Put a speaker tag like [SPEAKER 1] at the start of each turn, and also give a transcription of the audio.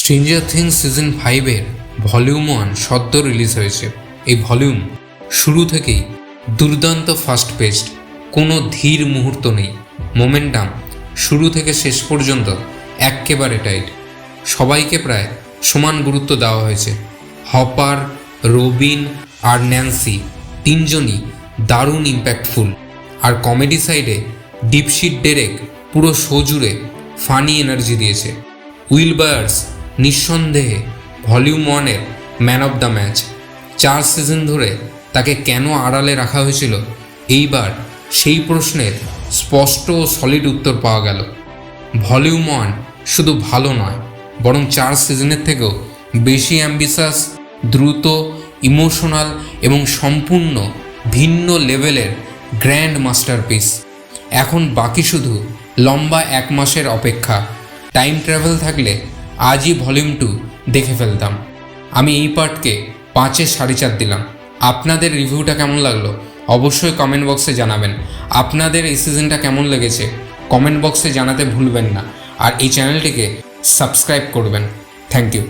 [SPEAKER 1] Stranger things season 5-এর volume 1 সদ্য release হয়েছে। এই ভলিউম শুরু থেকেই দুর্দান্ত ফাস্ট পেস্ট, কোনো ধীর মুহূর্ত নেই। মোমেন্টাম শুরু থেকে শেষ পর্যন্ত এক্কেবারে টাইট। সবাইকে প্রায় সমান গুরুত্ব দেওয়া হয়েছে। হপার, রবিন আর ন্যান্সি তিনজনই দারুণ ইম্প্যাক্টফুল। আর কমেডি সাইডে ডিপশিট ডেরেক পুরো শো জুড়ে ফানি এনার্জি দিয়েছে। উইল বায়ার্স নিঃসন্দেহে ভলিউম 1-এর man of the match. 4 season ধরে তাকে কেন আড়ালে রাখা হয়েছিল, এইবার সেই প্রশ্নের স্পষ্ট ও সলিড উত্তর পাওয়া গেল। ভলিউম 1 শুধু ভালো নয়, বরং 4 সিজনের থেকেও বেশি অ্যাম্বিশাস, দ্রুত, ইমোশনাল এবং সম্পূর্ণ ভিন্ন লেভেলের গ্র্যান্ড মাস্টারপিস। এখন বাকি শুধু লম্বা 1 মাসের অপেক্ষা। টাইম ট্রাভেল থাকলে আজই ভলিউম 2 দেখে ফেলতাম। আমি এই পার্টকে 5-এ 4.5 দিলাম। আপনাদের রিভিউটা কেমন লাগলো অবশ্যই কমেন্ট বক্সে জানাবেন। আপনাদের এই সিজনটা কেমন লেগেছে কমেন্ট বক্সে জানাতে ভুলবেন না। আর এই চ্যানেলটিকে সাবস্ক্রাইব করবেন। Thank you.